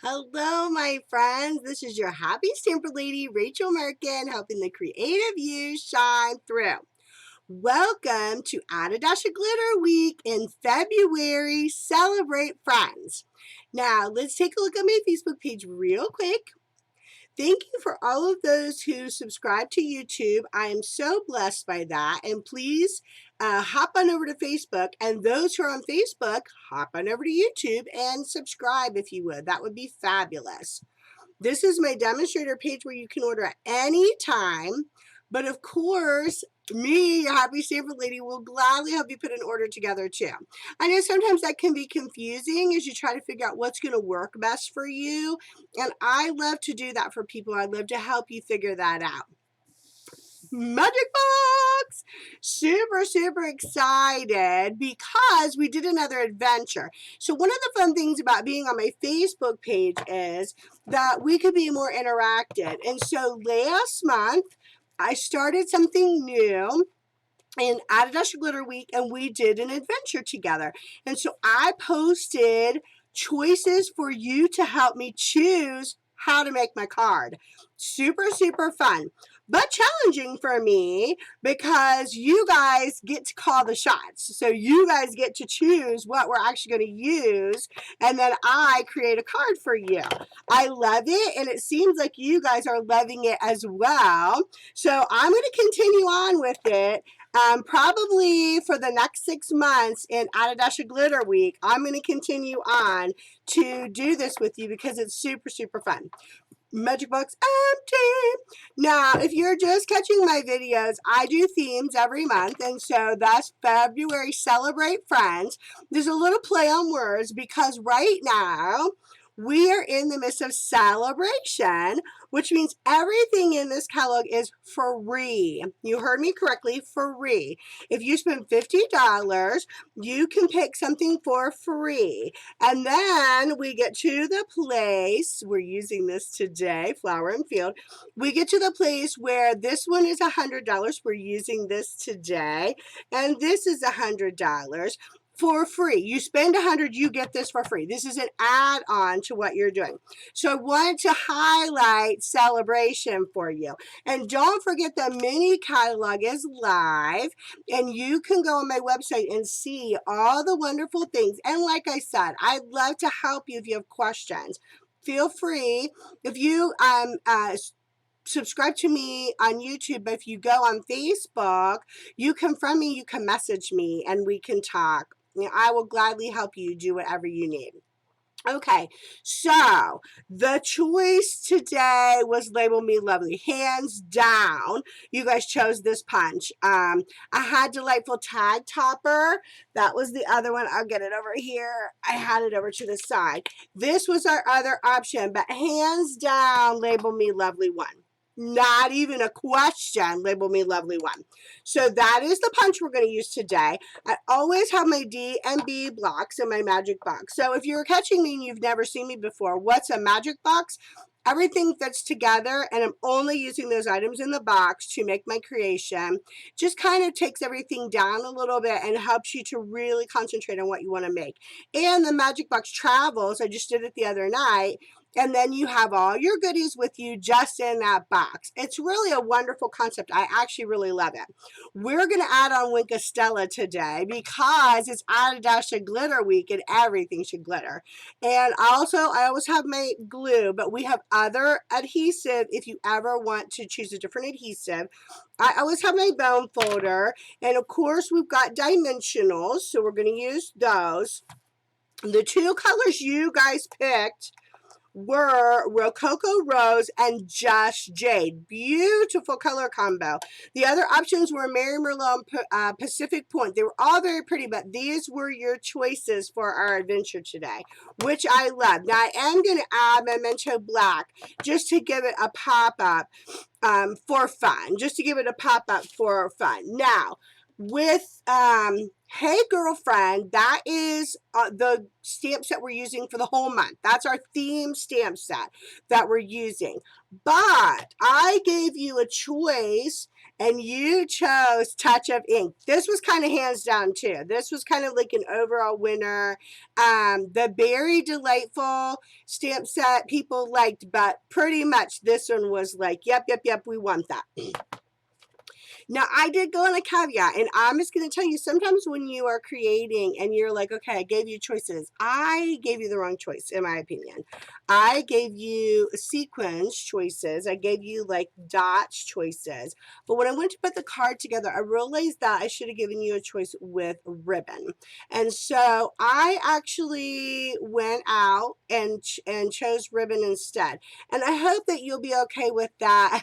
Hello, my friends. This is your happy stamper lady, Rachel Merkin, helping the creative you shine through. Welcome to Add a Dash of Glitter Week in February. Celebrate friends. Now, let's take a look at my Facebook page real quick. Thank you for all of those who subscribe to YouTube. I am so blessed by that. And please hop on over to Facebook. And those who are on Facebook, hop on over to YouTube and subscribe if you would. That would be fabulous. This is my demonstrator page where you can order at any time. But of course, me, your happy stamper lady, will gladly help you put an order together too. I know sometimes that can be confusing as you try to figure out what's going to work best for you. And I love to do that for people. I love to help you figure that out. Magic box! Super excited because we did another adventure. So one of the fun things about being on my Facebook page is that we could be more interactive. And so last month, I started something new in Add a Dash of Glitter Week, and we did an adventure together. And so I posted choices for you to help me choose how to make my card. Super fun, but challenging for me because you guys get to call the shots. So you guys get to choose what we're actually going to use, and then I create a card for you. I love it, and it seems like you guys are loving it as well. So I'm going to continue on with it. Probably for the next 6 months in Add a Dash of Glitter Week, I'm going to continue on to do this with you because it's super fun. Magic box empty. Now, if you're just catching my videos, I do themes every month, and so that's February Celebrate Friends. There's a little play on words because right now we are in the midst of celebration, which means everything in this catalog is free. You heard me correctly, free. If you spend $50, you can pick something for free. And then we get to the place, we're using this today, Flower and Field. We get to the place where this one is $100. We're using this today. And this is $100. For free. You spend $100, you get this for free. This is an add-on to what you're doing. So I want to highlight celebration for you. And don't forget the mini catalog is live, and you can go on my website and see all the wonderful things. And like I said, I'd love to help you if you have questions. Feel free. If you subscribe to me on YouTube, but if you go on Facebook, you can friend me, you can message me, and we can talk. I will gladly help you do whatever you need. Okay, so the choice today was Label Me Lovely. Hands down, you guys chose this punch. I had Delightful Tag Topper. That was the other one. I'll get it over here. I had it over to the side. This was our other option, but hands down, Label Me Lovely one. Not even a question, Label Me Lovely one. So that is the punch we're going to use today. I always have my D and B blocks in my magic box. So if you're catching me and you've never seen me before, what's a magic box? Everything fits together, and I'm only using those items in the box to make my creation. Just kind of takes everything down a little bit and helps you to really concentrate on what you want to make. And the magic box travels. I just did it the other night. And then you have all your goodies with you just in that box. It's really a wonderful concept. I actually really love it. We're going to add on Wink Stella today because it's Add a Dash of Glitter Week and everything should glitter. And also, I always have my glue, but we have other adhesive if you ever want to choose a different adhesive. I always have my bone folder. And of course, we've got dimensionals, so we're going to use those. The two colors you guys picked were Rococo Rose and Just Jade. Beautiful color combo. The other options were Mary Merlot and Pacific Point. They were all very pretty, but these were your choices for our adventure today, which I love. Now, I am going to add Memento Black just to give it a pop-up for fun. Just to give it a pop-up for fun. Now, with Hey Girlfriend, that is the stamp set we're using for the whole month. That's our theme stamp set that we're using. But I gave you a choice and you chose Touch of Ink. This was kind of hands down too. This was kind of like an overall winner. The Berry Delightful stamp set people liked, but pretty much this one was like, yep, we want that. Now, I did go on a caveat, and I'm just going to tell you, sometimes when you are creating and you're like, okay, I gave you choices. I gave you the wrong choice, in my opinion. I gave you sequence choices. I gave you like dots choices. But when I went to put the card together, I realized that I should have given you a choice with ribbon. And so I actually went out and chose ribbon instead. And I hope that you'll be okay with that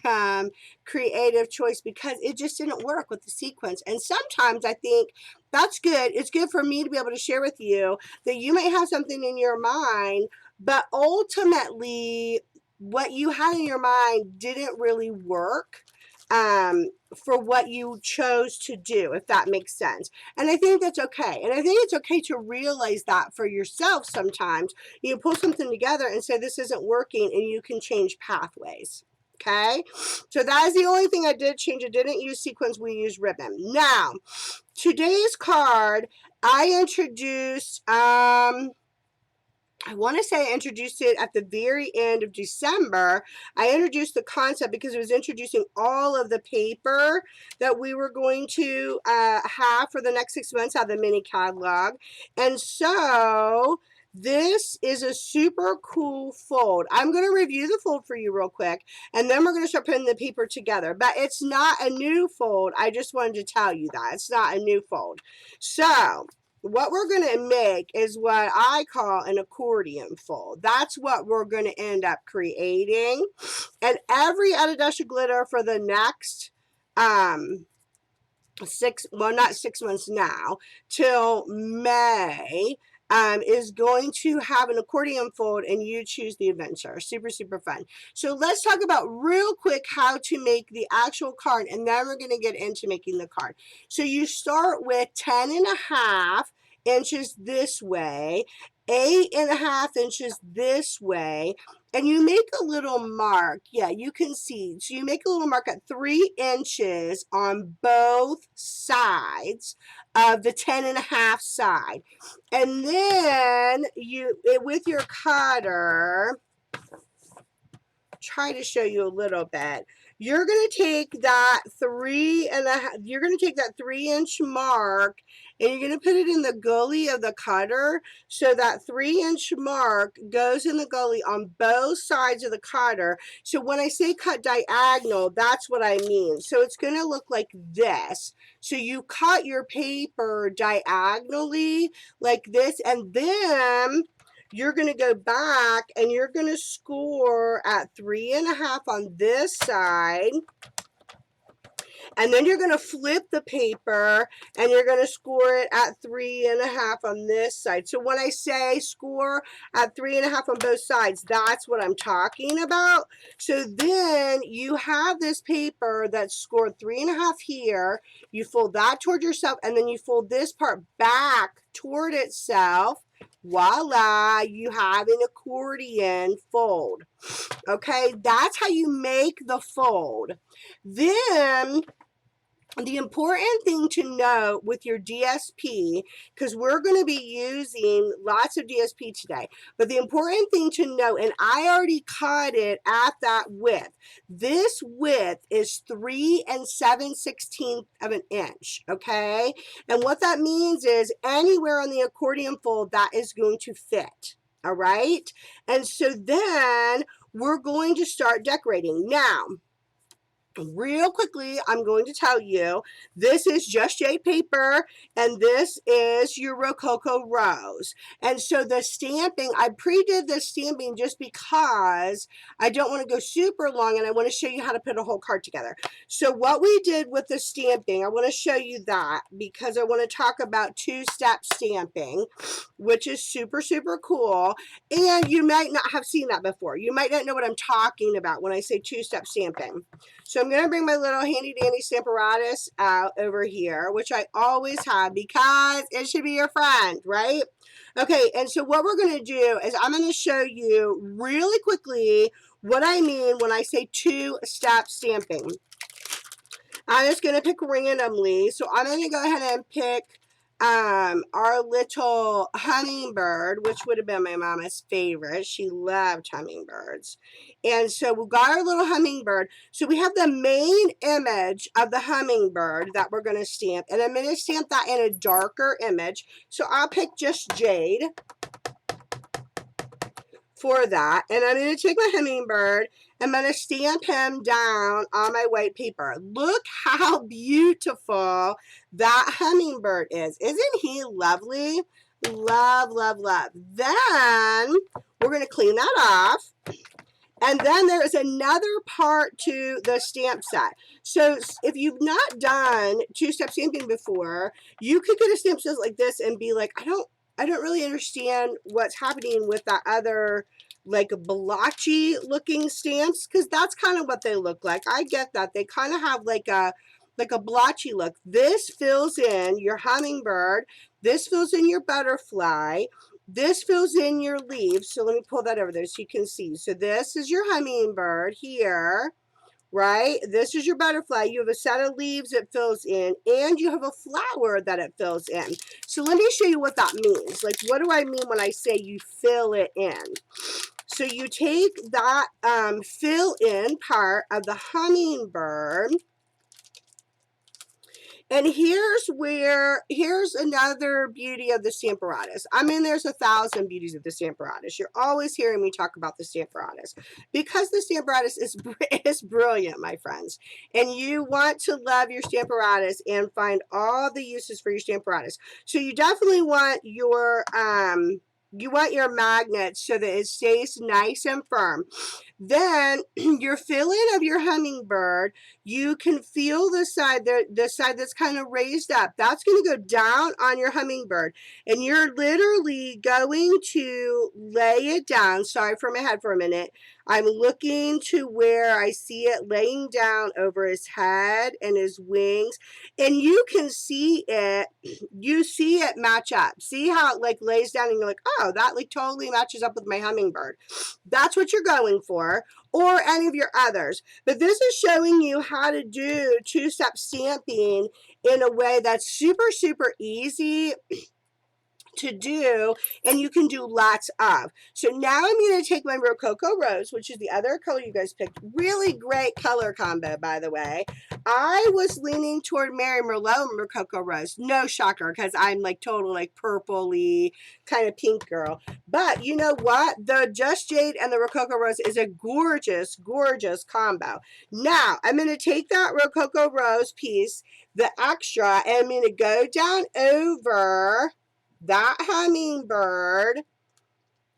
creative choice, because it just didn't work with the sequence. And sometimes I think that's good. It's good for me to be able to share with you that you might have something in your mind, but ultimately what you had in your mind didn't really work for what you chose to do, if that makes sense. And I think that's okay. And I think it's okay to realize that for yourself sometimes. You pull something together and say, this isn't working, and you can change pathways. Okay, so that is the only thing I did change. I didn't use sequins, we used ribbon. Now, today's card, I introduced, I want to say I introduced it at the very end of December. I introduced the concept because it was introducing all of the paper that we were going to have for the next 6 months out of the mini catalog. And so this is a super cool fold. I'm going to review the fold for you real quick, and then we're going to start putting the paper together. But it's not a new fold. I just wanted to tell you that. It's not a new fold. So what we're going to make is what I call an accordion fold. That's what we're going to end up creating. And every At a Dash of Glitter for the next not 6 months now, till May, is going to have an accordion fold, and you choose the adventure. Super, super fun. So let's talk about real quick how to make the actual card, and then we're going to get into making the card. So you start with 10.5 inches this way, 8.5 inches this way, and you make a little mark. Yeah, you can see. So you make a little mark at 3 inches on both sides of the 10.5 side. And then with your cutter, try to show you a little bit. You're going to take that 3-inch mark, and you're going to put it in the gully of the cutter. So that 3-inch mark goes in the gully on both sides of the cutter. So when I say cut diagonal, that's what I mean. So it's going to look like this. So you cut your paper diagonally like this, and then you're going to go back and you're going to score at 3.5 on this side. And then you're going to flip the paper and you're going to score it at 3.5 on this side. So when I say score at 3.5 on both sides, that's what I'm talking about. So then you have this paper that's scored 3.5 here. You fold that toward yourself, and then you fold this part back toward itself. Voila, you have an accordion fold. Okay, that's how you make the fold. Then the important thing to note with your DSP, because we're going to be using lots of DSP today, but the important thing to note, and I already cut it at that width. This width is 3 7/16 of an inch, okay? And what that means is anywhere on the accordion fold that is going to fit, all right? And so then we're going to start decorating. Now, real quickly, I'm going to tell you, this is Just Jade paper, and this is your Rococo Rose. And so the stamping, I pre-did the stamping just because I don't want to go super long, and I want to show you how to put a whole card together. So what we did with the stamping, I want to show you that because I want to talk about two-step stamping, which is super, super cool. And you might not have seen that before. You might not know what I'm talking about when I say two-step stamping. So I'm going to bring my little handy dandy Stamparatus out over here, which I always have because it should be your friend, right? Okay, and so what we're going to do is I'm going to show you really quickly what I mean when I say two-step stamping. I'm just going to pick randomly. So I'm going to go ahead and pick our little hummingbird, which would have been my mama's favorite. She loved hummingbirds. And so we got our little hummingbird. So we have the main image of the hummingbird that we're going to stamp. And I'm going to stamp that in a darker image. So I'll pick just Jade for that. And I'm going to take my hummingbird. I'm going to stamp him down on my white paper. Look how beautiful that hummingbird is. Isn't he lovely? Love, love, love. Then we're going to clean that off. And then there is another part to the stamp set. So if you've not done two-step stamping before, you could get a stamp set like this and be like, I don't really understand what's happening with that other like blotchy looking stamps, because that's kind of what they look like. I get that. They kind of have like a blotchy look. This fills in your hummingbird. This fills in your butterfly. This fills in your leaves. So let me pull that over there so you can see. So this is your hummingbird here, right? This is your butterfly. You have a set of leaves it fills in, and you have a flower that it fills in. So let me show you what that means. Like, what do I mean when I say you fill it in? So you take that fill in part of the hummingbird, and here's another beauty of the Stamparatus. I mean, there's 1,000 beauties of the Stamparatus. You're always hearing me talk about the Stamparatus because the Stamparatus is brilliant, my friends. And you want to love your Stamparatus and find all the uses for your Stamparatus. So you definitely want your magnets so that it stays nice and firm. Then your fill-in of your hummingbird, you can feel the side that's kind of raised up. That's going to go down on your hummingbird. And you're literally going to lay it down. Sorry for my head for a minute. I'm looking to where I see it laying down over his head and his wings. And you can see it. You see it match up. See how it like lays down and you're like, oh, that like totally matches up with my hummingbird. That's what you're going for, or any of your others. But this is showing you how to do two-step stamping in a way that's super, super easy to do, and you can do lots of. So now I'm going to take my Rococo Rose, which is the other color you guys picked. Really great color combo, by the way. I was leaning toward Mary Merlot and Rococo Rose. No shocker, because I'm like total like purpley kind of pink girl. But you know what? The Just Jade and the Rococo Rose is a gorgeous, gorgeous combo. Now, I'm going to take that Rococo Rose piece, the extra, and I'm going to go down over that hummingbird,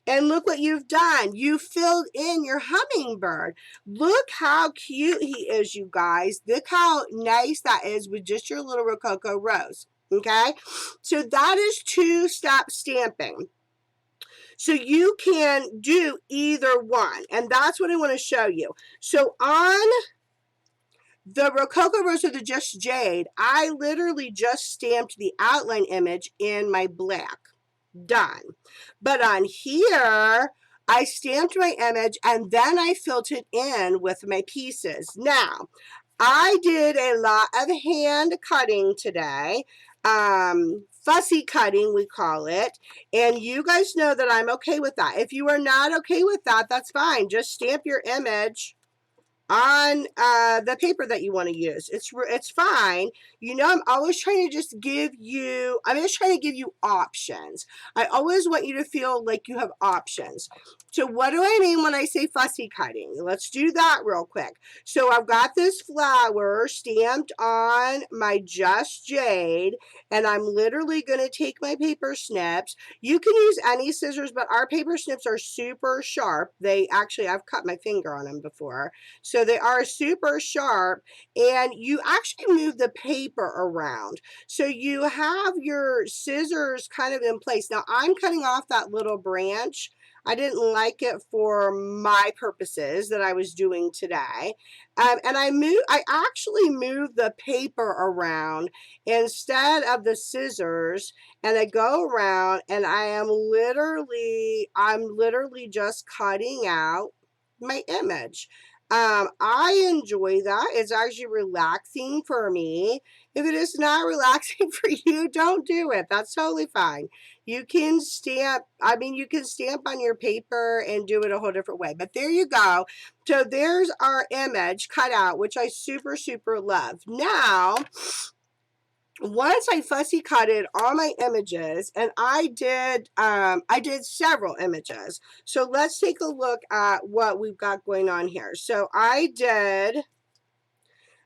and look what you've done. You filled in your hummingbird. Look how cute he is, you guys. Look how nice that is with just your little Rococo Rose. Okay, so that is two-step stamping. So you can do either one, and that's what I want to show you. So on the Rococo Rose or the Just Jade, I literally just stamped the outline image in my black. Done. But on here, I stamped my image and then I filled it in with my pieces. Now, I did a lot of hand cutting today. Fussy cutting, we call it. And you guys know that I'm okay with that. If you are not okay with that, that's fine. Just stamp your image on the paper that you want to use. It's fine. You know, I'm always trying to just give you, I'm just trying to give you options. I always want you to feel like you have options. So what do I mean when I say fussy cutting? Let's do that real quick. So I've got this flower stamped on my Just Jade, and I'm literally going to take my paper snips. You can use any scissors, but our paper snips are super sharp. They actually, I've cut my finger on them before. So they are super sharp, and you actually move the paper around. So you have your scissors kind of in place. Now I'm cutting off that little branch. I didn't like it for my purposes that I was doing today. And I actually moved the paper around instead of the scissors, and I go around and I'm literally just cutting out my image. I enjoy that. It's actually relaxing for me. If it is not relaxing for you, don't do it. That's totally fine. You can stamp, I mean, you can stamp on your paper and do it a whole different way. But there you go. So there's our image cut out, which I super, super love. Now, once I fussy cutted all my images, and I did several images. So let's take a look at what we've got going on here. So I did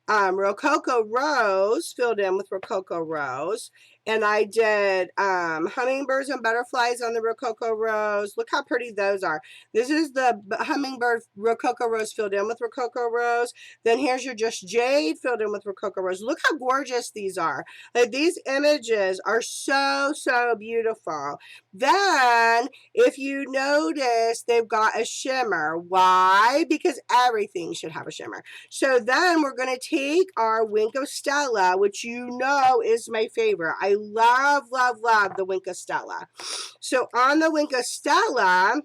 Rococo Rose, filled in with Rococo Rose. And I did hummingbirds and butterflies on the Rococo Rose. Look how pretty those are. This is the hummingbird Rococo Rose filled in with Rococo Rose. Then here's your Just Jade filled in with Rococo Rose. Look how gorgeous these are. Like, these images are so, so beautiful. Then, if you notice, they've got a shimmer. Why? Because everything should have a shimmer. So then we're going to take our Wink of Stella, which you know is my favorite. I love, love, love the Wink of Stella. So on the Wink of Stella,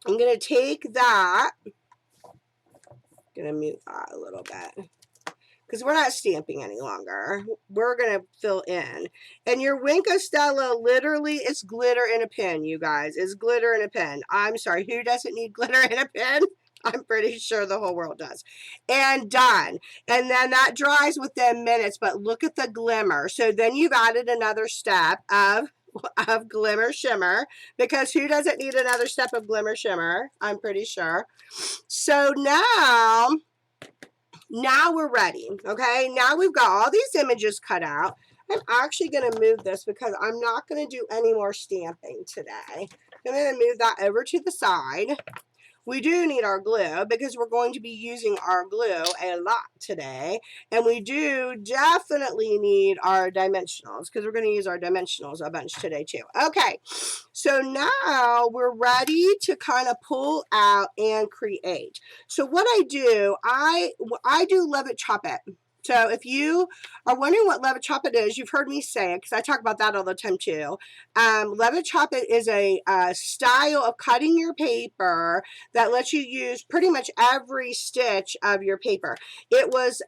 I'm going to take that. I'm going to move that a little bit, because we're not stamping any longer. We're going to fill in. And your Wink of Stella, literally, it's glitter in a pen, you guys. It's glitter in a pen. I'm sorry, who doesn't need glitter in a pen? I'm pretty sure the whole world does. And done. And then that dries within minutes, but look at the glimmer. So then you've added another step of glimmer shimmer, because who doesn't need another step of glimmer shimmer? I'm pretty sure. So now we're ready. Okay, now we've got all these images cut out. I'm actually going to move this because I'm not going to do any more stamping today. I'm going to move that over to the side. We do need our glue because we're going to be using our glue a lot today. And we do definitely need our dimensionals, because we're going to use our dimensionals a bunch today too. Okay, so now we're ready to kind of pull out and create. So what I do, I do Love It, Chop It. So if you are wondering what Love It, Chop It is, you've heard me say it, because I talk about that all the time too. Love It, Chop It is a style of cutting your paper that lets you use pretty much every stitch of your paper. It was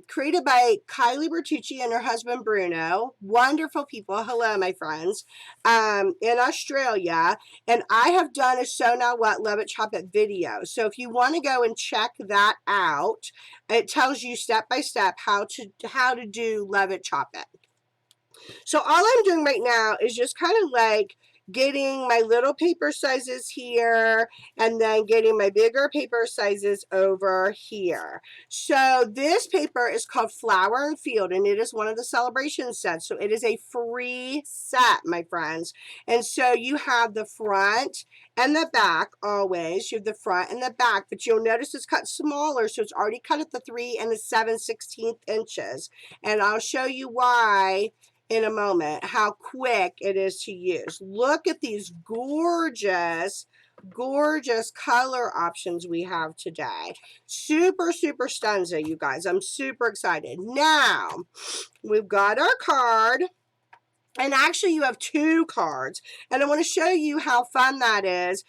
created by Kylie Bertucci and her husband Bruno. Wonderful people. Hello, my friends. In Australia. And I have done a Sew Now What Love It, Chop It video. So if you want to go and check that out, it tells you step by step how to do Love It, Chop It. So all I'm doing right now is just kind of like getting my little paper sizes here and then getting my bigger paper sizes over here. So this paper is called Flower and Field, and it is one of the celebration sets. So it is a free set, my friends. And so you have the front and the back always. You have the front and the back, but you'll notice it's cut smaller, so it's already cut at the 3 and the 7/16 inches. And I'll show you why in a moment, how quick it is to use. Look at these gorgeous, gorgeous color options we have today. Super, super stunza, you guys. I'm super excited. Now, we've got our card. And actually, you have 2 cards. And I want to show you how fun that is.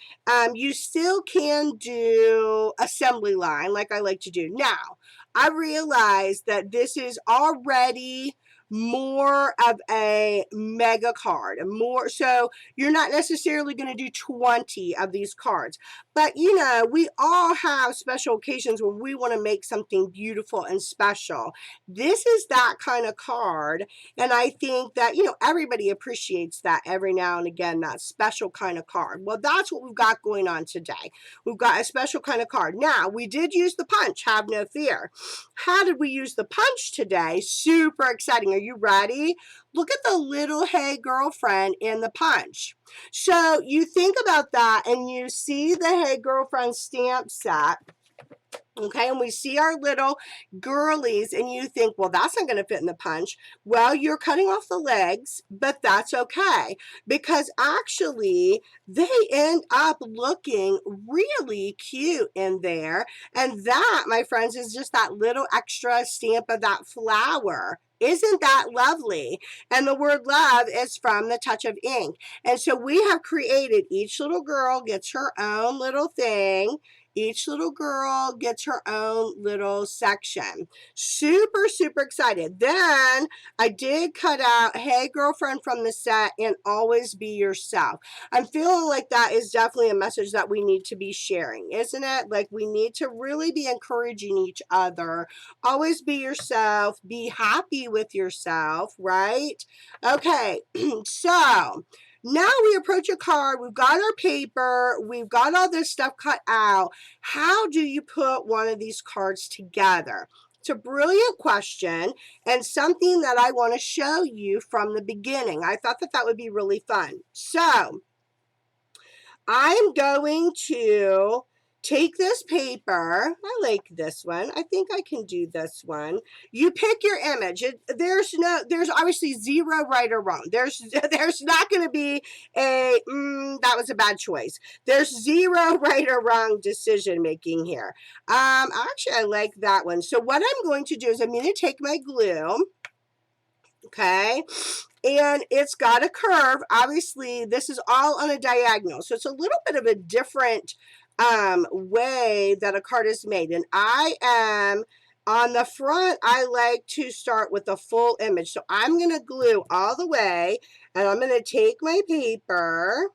You still can do assembly line like I like to do. Now, I realize that this is already more of a mega card, so you're not necessarily going to do 20 of these cards, but you know, we all have special occasions where we want to make something beautiful and special. This is that kind of card, and I think that, you know, everybody appreciates that every now and again, that special kind of card. Well, that's what we've got going on today. We've got a special kind of card. Now, we did use the punch, have no fear. How did we use the punch today? Super exciting. Are you ready? Look at the little Hey Girlfriend in the punch. So you think about that and you see the Hey Girlfriend stamp set. Okay, and we see our little girlies, and you think, well, that's not going to fit in the punch. Well, you're cutting off the legs, but that's okay, because actually they end up looking really cute in there. And that, my friends, is just that little extra stamp of that flower. Isn't that lovely? And the word love is from the touch of ink. And so we have created, each little girl gets her own little thing. Each little girl gets her own little section. Super, super excited. Then I did cut out, hey, girlfriend from the set, and always be yourself. I'm feeling like that is definitely a message that we need to be sharing, isn't it? Like we need to really be encouraging each other. Always be yourself. Be happy with yourself, right? Okay, so now we approach a card. We've got our paper. We've got all this stuff cut out. How do you put one of these cards together? It's a brilliant question and something that I want to show you from the beginning. I thought that that would be really fun. So I'm going to take this paper. I like this one. I think I can do this one. You pick your image. There's obviously zero right or wrong. There's not going to be a that was a bad choice. There's zero right or wrong decision making here. Actually, I like that one. So what I'm going to do is I'm going to take my glue. Okay, and it's got a curve. Obviously, this is all on a diagonal, so it's a little bit of a different way that a card is made. And I am on the front, I like to start with a full image. So I'm going to glue all the way, and I'm going to take my paper.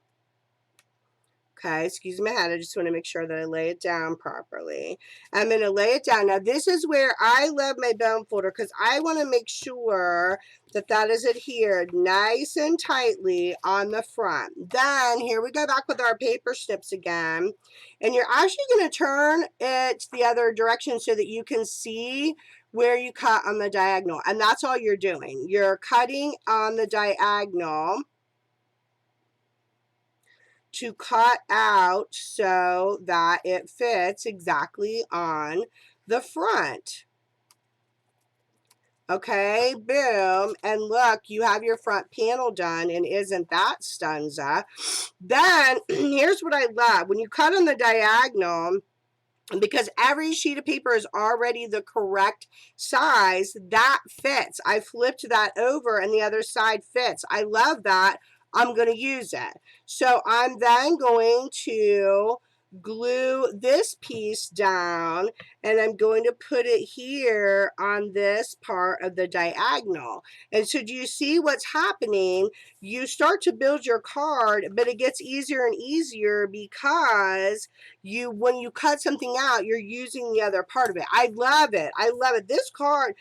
Okay, excuse my hand. I just want to make sure that I lay it down properly. I'm going to lay it down. Now, this is where I love my bone folder because I want to make sure that that is adhered nice and tightly on the front. Then, here we go back with our paper snips again. And you're actually going to turn it the other direction so that you can see where you cut on the diagonal. And that's all you're doing. You're cutting on the diagonal to cut out so that it fits exactly on the front. Okay, boom, and look, you have your front panel done, and isn't that stunza? Then, here's what I love. When you cut on the diagonal, because every sheet of paper is already the correct size, that fits. I flipped that over, and the other side fits. I love that. I'm going to use it. So I'm then going to glue this piece down, and I'm going to put it here on this part of the diagonal. And so do you see what's happening? You start to build your card, but it gets easier and easier because when you cut something out, you're using the other part of it. I love it. I love it. This card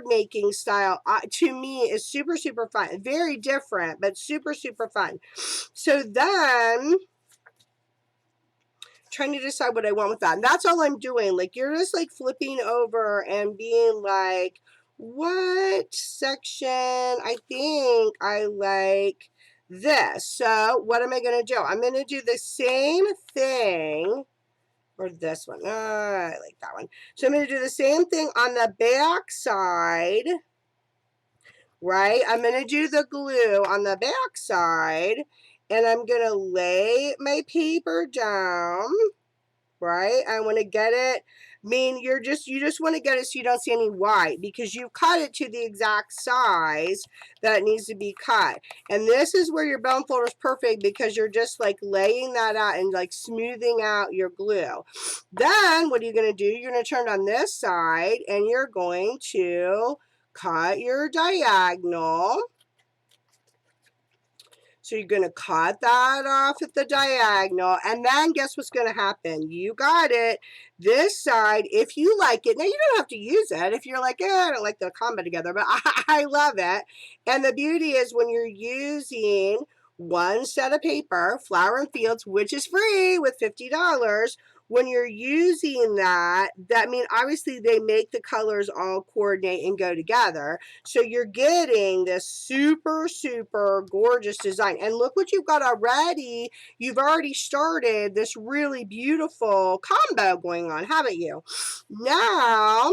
making style to me is super, super fun. Very different, but super, super fun. So then, trying to decide what I want with that. And that's all I'm doing. Like, you're just like flipping over and being like, what section? I think I like this. So what am I going to do? I'm going to do the same thing. Or this one. I like that one. So I'm going to do the same thing on the back side. Right? I'm going to do the glue on the back side. And I'm going to lay my paper down. Right? I want to get it. I mean, you just want to get it so you don't see any white, because you cut it to the exact size that it needs to be cut. And this is where your bone folder is perfect, because you're just like laying that out and like smoothing out your glue. Then what are you going to do? You're going to turn on this side and you're going to cut your diagonal. So you're going to cut that off at the diagonal, and then guess what's going to happen? You got it. This side, if you like it, now you don't have to use it if you're like, I don't like the combo together, but I love it. And the beauty is when you're using one set of paper, Flower & Fields, which is free with $50, when you're using that, obviously they make the colors all coordinate and go together. So you're getting this super, super gorgeous design. And look what you've got already. You've already started this really beautiful combo going on, haven't you? Now,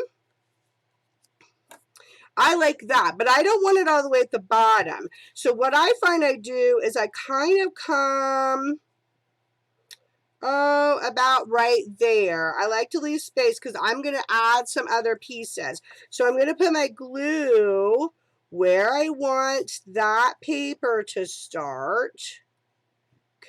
I like that, but I don't want it all the way at the bottom. So what I find I do is I kind of come about right there. I like to leave space because I'm going to add some other pieces. So I'm going to put my glue where I want that paper to start.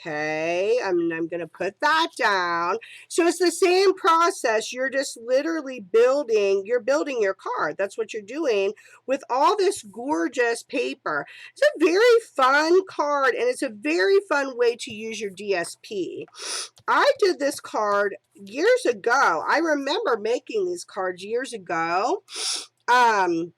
Okay, I'm going to put that down. So it's the same process. You're just literally building your card. That's what you're doing with all this gorgeous paper. It's a very fun card, and it's a very fun way to use your DSP. I did this card years ago. I remember making these cards years ago. And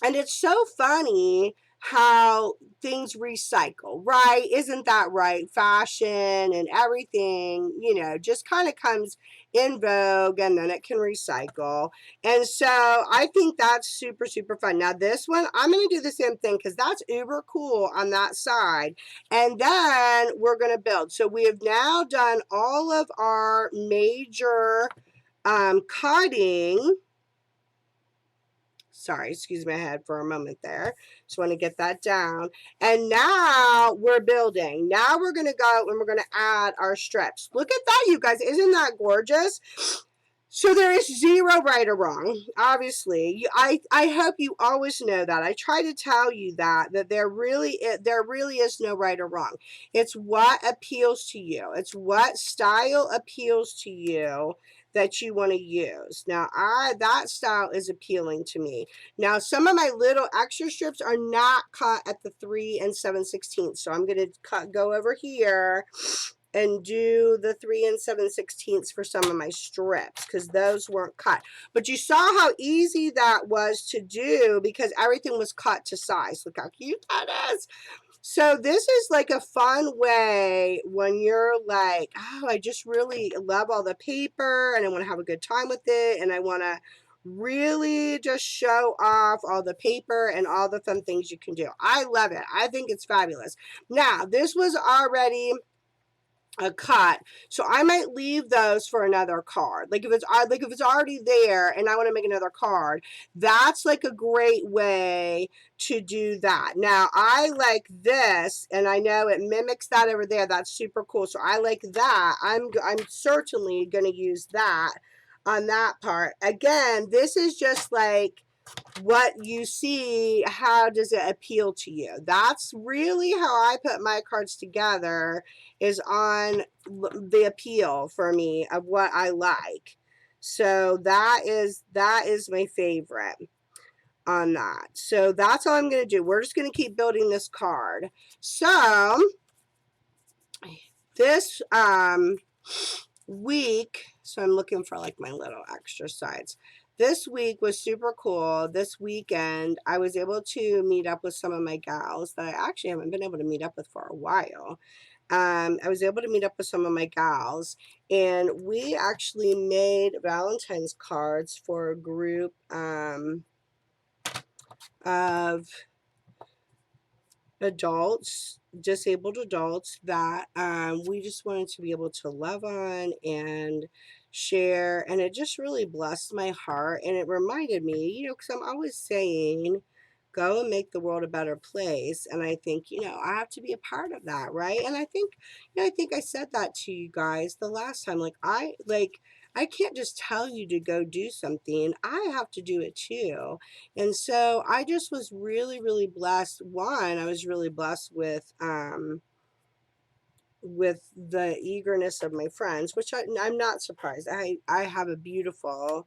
it's so funny how things recycle, right? Isn't that right? Fashion and everything, just kind of comes in vogue and then it can recycle. And so I think that's super, super fun. Now, this one, I'm going to do the same thing because that's uber cool on that side. And then we're going to build. So we have now done all of our major cutting. Sorry, excuse my head for a moment there. Just want to get that down. And now we're building. Now we're going to go and we're going to add our strips. Look at that, you guys. Isn't that gorgeous? So there is zero right or wrong. Obviously, I hope you always know that. I try to tell you that there really is no right or wrong. It's what appeals to you. It's what style appeals to you that you want to use. Now, that style is appealing to me. Now, some of my little extra strips are not cut at the 3 7/16. So I'm going to go over here and do the 3 7/16 for some of my strips because those weren't cut. But you saw how easy that was to do because everything was cut to size. Look how cute that is. So this is like a fun way when you're like, oh, I just really love all the paper and I want to have a good time with it and I want to really just show off all the paper and all the fun things you can do. I love it. I think it's fabulous. Now, this was already a cut, so I might leave those for another card. Like if it's already there and I want to make another card, that's like a great way to do that. Now I like this, and I know it mimics that over there. That's super cool. So I like that. I'm certainly going to use that on that part. Again, this is just like what you see. How does it appeal to you? That's really how I put my cards together, is on the appeal for me of what I like. So that is my favorite on that. So that's all I'm going to do. We're just going to keep building this card. So this week, so I'm looking for like my little extra sides. This week was super cool. This weekend, I was able to meet up with some of my gals that I actually haven't been able to meet up with for a while. I was able to meet up with some of my gals, and we actually made Valentine's cards for a group of adults, disabled adults, that we just wanted to be able to love on and share. And it just really blessed my heart. And it reminded me, because I'm always saying, go and make the world a better place. And I think, I have to be a part of that, right? And I think, I think I said that to you guys the last time. I can't just tell you to go do something. I have to do it too. And so I just was really, really blessed. One, I was really blessed with the eagerness of my friends, which I'm not surprised. I have a beautiful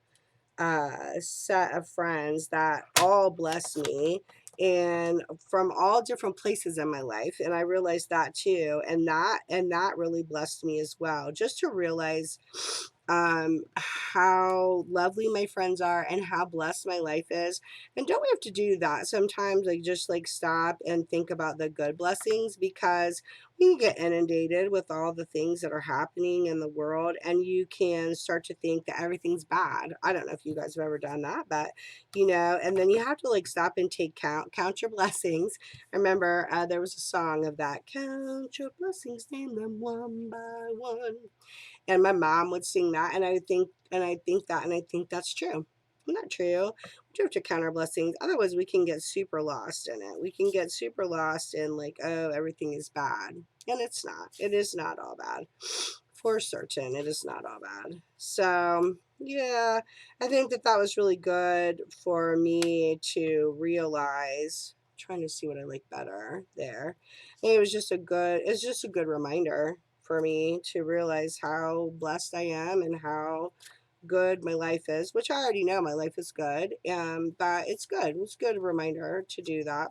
set of friends that all bless me, and from all different places in my life. And I realized that too. And that really blessed me as well, just to realize how lovely my friends are and how blessed my life is. And don't we have to do that sometimes? Like, just like stop and think about the good blessings, because we can get inundated with all the things that are happening in the world, and you can start to think that everything's bad. I don't know if you guys have ever done that, but and then you have to like stop and count your blessings. I remember there was a song of that, count your blessings, name them one by one. And my mom would sing that, and I think that's true. Not true. We do have to count our blessings. Otherwise, we can get super lost in it. We can get super lost in like, oh, everything is bad. And it's not. It is not all bad. For certain, it is not all bad. So, yeah, I think that was really good for me to realize trying to see what I like better there. And it was just a good, it's just a good reminder for me to realize how blessed I am and how good my life is, which I already know my life is good. But it's good. It's a good reminder to do that.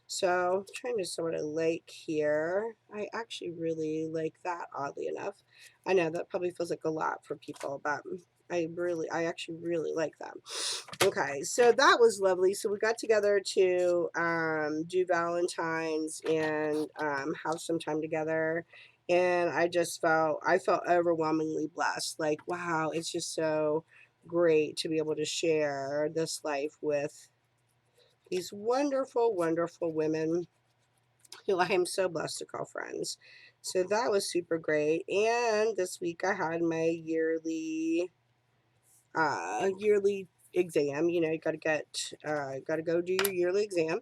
So I'm trying to sort of like here. I actually really like that, oddly enough. I know that probably feels like a lot for people, but I actually really like that. Okay, so that was lovely. So we got together to do Valentine's and have some time together. And I felt overwhelmingly blessed. Like, wow, it's just so great to be able to share this life with these wonderful, wonderful women who I am so blessed to call friends. So that was super great. And this week I had my yearly exam. You know, you gotta go do your yearly exam.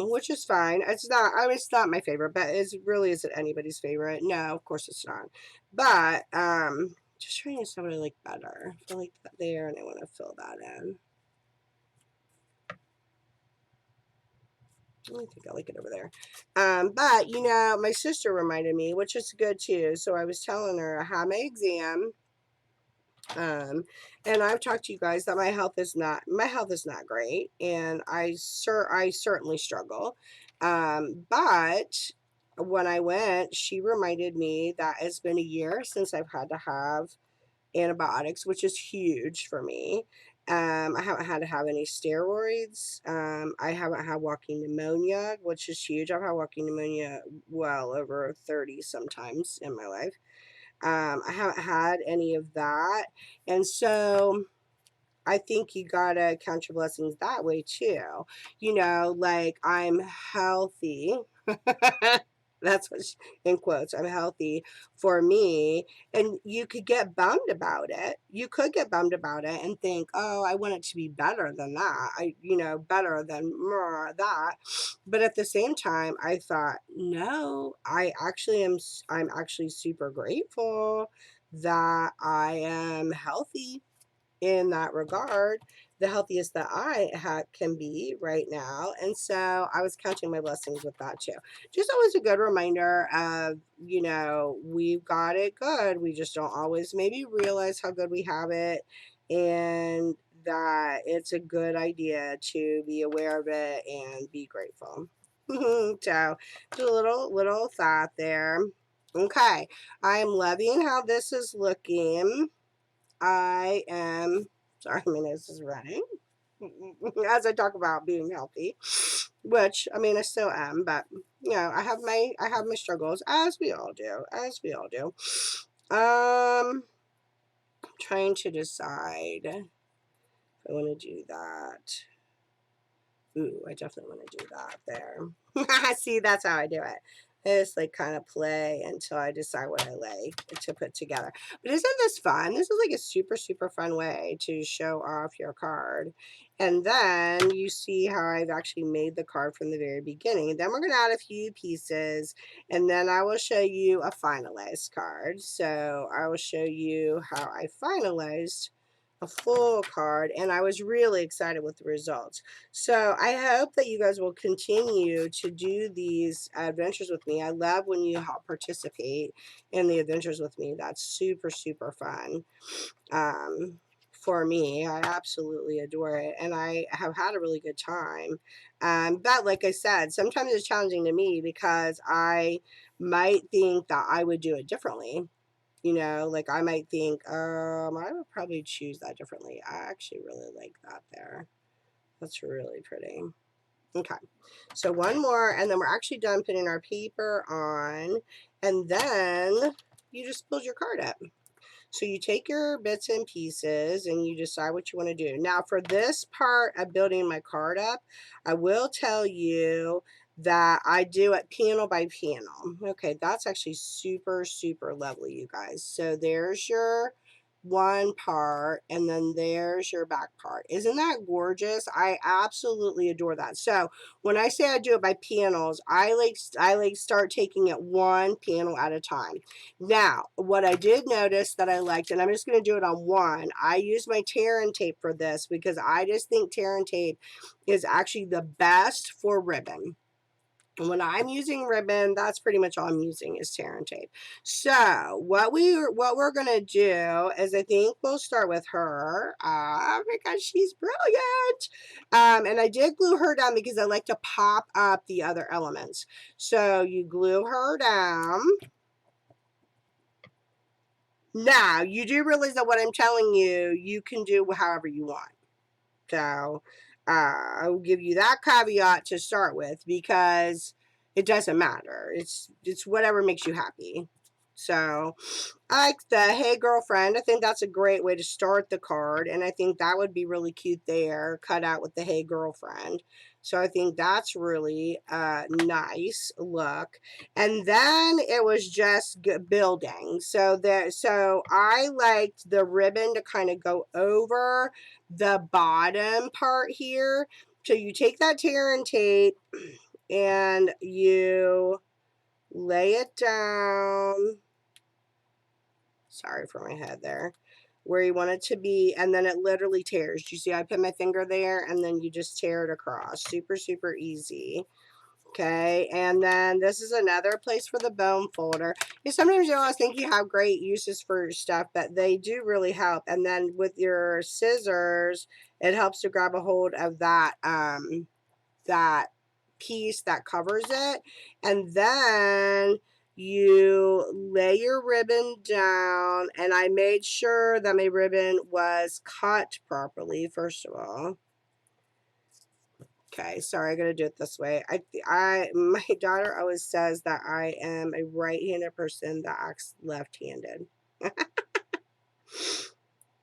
Which is fine. It's not my favorite, but is it anybody's favorite? No, of course it's not. But just trying to somebody like better. I feel like that there, and I want to fill that in. I think I like it over there. But you know, my sister reminded me, which is good too. So I was telling her I had my exam. And I've talked to you guys that my health is not great, and I certainly struggle. But when I went, she reminded me that it's been a year since I've had to have antibiotics, which is huge for me. I haven't had to have any steroids. I haven't had walking pneumonia, which is huge. I've had walking pneumonia well over 30 sometimes in my life. I haven't had any of that. And so I think you gotta count your blessings that way too. You know, like I'm healthy. That's what in quotes, I'm healthy for me. And you could get bummed about it. You could get bummed about it and think, oh, I want it to be better than that. Better than that. But at the same time, I thought, no, I'm actually super grateful that I am healthy in that regard, the healthiest that can be right now. And so I was counting my blessings with that too. Just always a good reminder of, we've got it good. We just don't always maybe realize how good we have it. And that it's a good idea to be aware of it and be grateful. So just a little thought there. Okay, I'm loving how this is looking. I am sorry, my nose is running as I talk about being healthy, which I mean I still am, but I have my struggles as we all do, trying to decide if I want to do that. Ooh, I definitely want to do that there. See, that's how I do it. I just like kind of play until I decide what I like to put together. But isn't this fun? This is like a super, super fun way to show off your card. And then you see how I've actually made the card from the very beginning. And then we're going to add a few pieces. And then I will show you a finalized card. So I will show you how I finalized a full card, and I was really excited with the results. So I hope that you guys will continue to do these adventures with me. I love when you help participate in the adventures with me. That's super, super fun. For me, I absolutely adore it, and I have had a really good time. But like I said, sometimes it's challenging to me because I might think that I would do it differently. Like I might think, I would probably choose that differently. I actually really like that there. That's really pretty. Okay, so one more, and then we're actually done putting our paper on, and then you just build your card up. So you take your bits and pieces and you decide what you want to do. Now for this part of building my card up, I will tell you that I do it panel by panel. Okay, that's actually super, super lovely, you guys. So there's your one part, and then there's your back part. Isn't that gorgeous? I absolutely adore that. So when I say I do it by panels, I like start taking it one panel at a time. Now, what I did notice that I liked, and I'm just going to do it on one, I use my tear and tape for this because I just think tear and tape is actually the best for ribbon. When I'm using ribbon, that's pretty much all I'm using is tear and tape. So what we're gonna do is, I think we'll start with her because she's brilliant. And I did glue her down because I like to pop up the other elements. So you glue her down. Now you do realize that what I'm telling you, you can do however you want. So I'll give you that caveat to start with because it doesn't matter. It's whatever makes you happy. So I like the Hey Girlfriend. I think that's a great way to start the card, and I think that would be really cute there, cut out with the Hey Girlfriend. So I think that's really a nice look. And then it was just building. So I liked the ribbon to kind of go over the bottom part here. So you take that tear and tape and you lay it down. Sorry for my head there. Where you want it to be, and then it literally tears. You see I put my finger there and then you just tear it across. Super, super easy. Okay, and then this is another place for the bone folder. Sometimes you always think you have great uses for stuff, but they do really help. And then with your scissors, it helps to grab a hold of that that piece that covers it, and then you lay your ribbon down, and I made sure that my ribbon was cut properly first of all. Okay, sorry, I gotta do it this way. My daughter always says that I am a right-handed person that acts left-handed.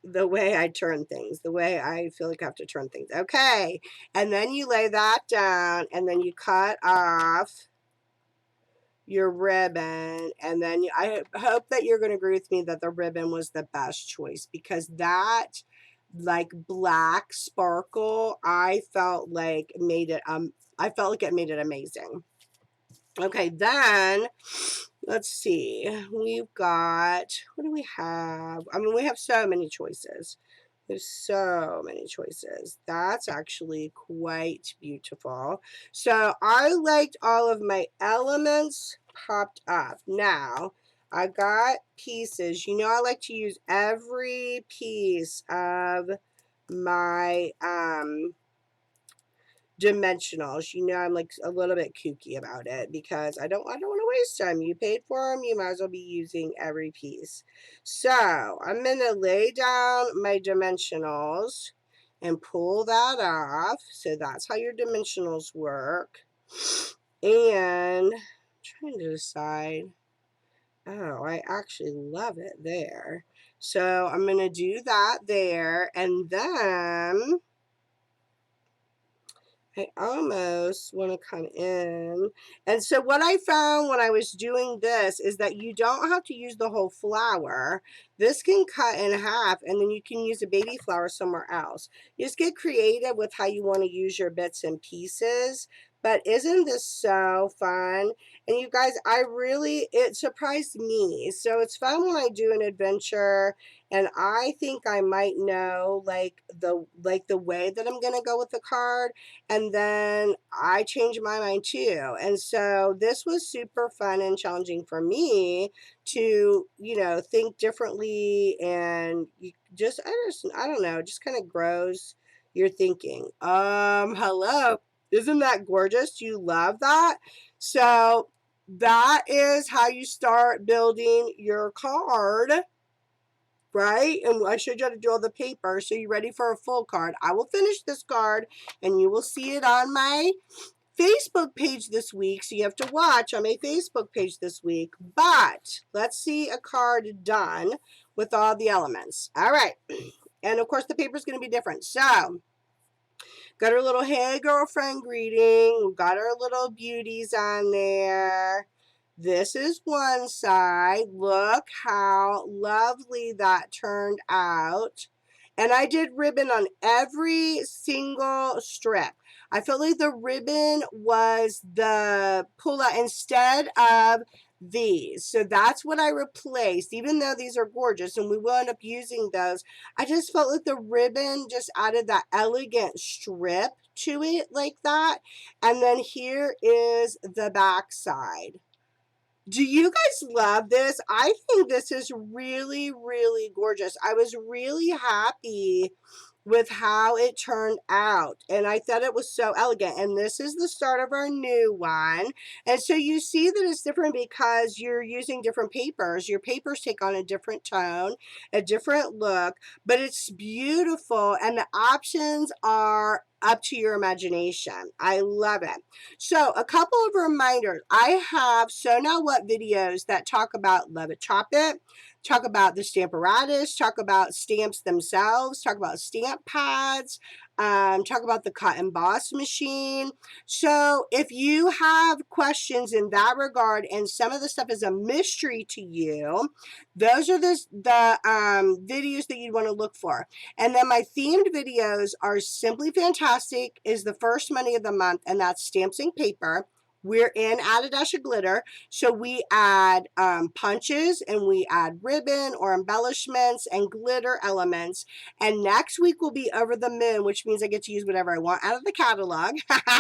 The way I turn things, the way I feel like I have to turn things. Okay, and then you lay that down, and then you cut off your ribbon, and then I hope that you're going to agree with me that the ribbon was the best choice, because that like black sparkle, I felt like it made it amazing. Okay, then let's see. We've got, what do we have? I mean, we have so many choices. There's so many choices. That's actually quite beautiful. So I liked all of my elements popped up. Now, I got pieces. You know, I like to use every piece of my dimensionals. You know, I'm like a little bit kooky about it because I don't want to waste time. You paid for them, you might as well be using every piece. So I'm going to lay down my dimensionals and pull that off. So that's how your dimensionals work. And I'm trying to decide. Oh, I actually love it there. So I'm going to do that there, and then I almost want to come in. And so what I found when I was doing this is that you don't have to use the whole flower. This can cut in half, and then you can use a baby flower somewhere else. You just get creative with how you want to use your bits and pieces. But isn't this so fun? And you guys, it surprised me. So it's fun when I do an adventure and I think I might know like the way that I'm gonna go with the card, and then I changed my mind too. And so this was super fun and challenging for me to, you know, think differently, and you I don't know, just kind of grows your thinking. Hello. Isn't that gorgeous? Do you love that? So that is how you start building your card, right? And I showed you how to do all the paper. So you're ready for a full card. I will finish this card and you will see it on my Facebook page this week. So you have to watch on my Facebook page this week. But let's see a card done with all the elements. All right. And of course the paper is going to be different. So got our little Hey Girlfriend greeting. We've got our little beauties on there. This is one side. Look how lovely that turned out. And I did ribbon on every single strip. I felt like the ribbon was the pull-out instead of these. So that's what I replaced, even though these are gorgeous and we will end up using those. I just felt like the ribbon just added that elegant strip to it like that. And then here is the back side. Do you guys love this? I think this is really, really gorgeous. I was really happy with how it turned out, and I thought it was so elegant. And this is the start of our new one. And so you see that it's different because you're using different papers. Your papers take on a different tone, a different look, but it's beautiful, and the options are up to your imagination. I love it. So a couple of reminders. I have So Now What videos that talk about Love It, Chop It, talk about the Stamparatus, talk about stamps themselves, talk about stamp pads, talk about the cut emboss machine. So if you have questions in that regard and some of the stuff is a mystery to you, those are the videos that you'd want to look for. And then my themed videos are Simply Fantastic is the first Monday of the month, and that's Stamps and Paper. We're in Add a Dash of Glitter, so we add punches and we add ribbon or embellishments and glitter elements. And next week will be Over the Moon, which means I get to use whatever I want out of the catalog.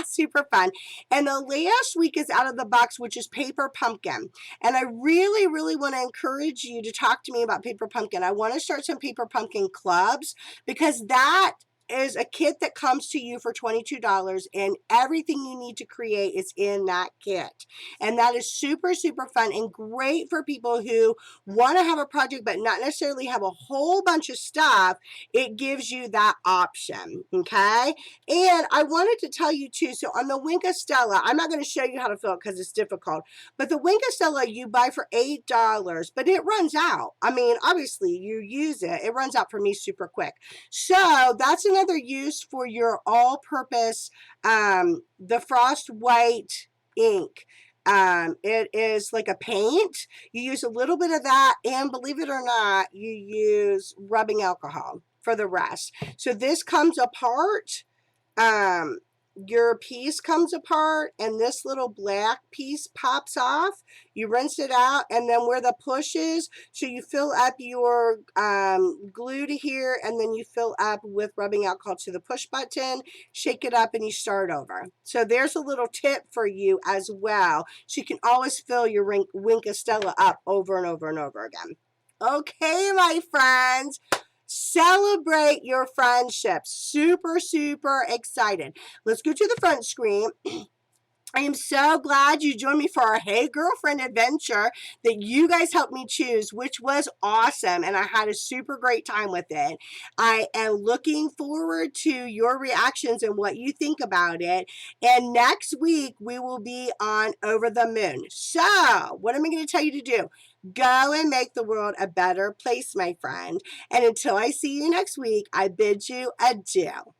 Super fun. And the last week is Out of the Box, which is Paper Pumpkin. And I really, really want to encourage you to talk to me about Paper Pumpkin. I want to start some Paper Pumpkin clubs because that is a kit that comes to you for $22, and everything you need to create is in that kit. And that is super, super fun and great for people who want to have a project but not necessarily have a whole bunch of stuff. It gives you that option, okay? And I wanted to tell you too, so on the Wink of Stella, I'm not going to show you how to fill it because it's difficult, but the Wink of Stella you buy for $8, but it runs out. I mean, obviously you use it. It runs out for me super quick. So that's another use for your all-purpose, the Frost White ink. It is like a paint. You use a little bit of that, and believe it or not, you use rubbing alcohol for the rest. So this comes apart. Your piece comes apart and this little black piece pops off. You rinse it out, and then where the push is, so you fill up your glue to here, and then you fill up with rubbing alcohol to the push button, shake it up, and you start over. So there's a little tip for you as well, so you can always fill your Wink of Stella up over and over and over again. Okay, my friends. Celebrate your friendships. Super, super excited. Let's go to the front screen. I am so glad you joined me for our Hey Girlfriend adventure that you guys helped me choose, which was awesome, and I had a super great time with it. I am looking forward to your reactions and what you think about it, and next week we will be on Over the Moon. So, what am I going to tell you to do? Go and make the world a better place, my friend. And until I see you next week, I bid you adieu.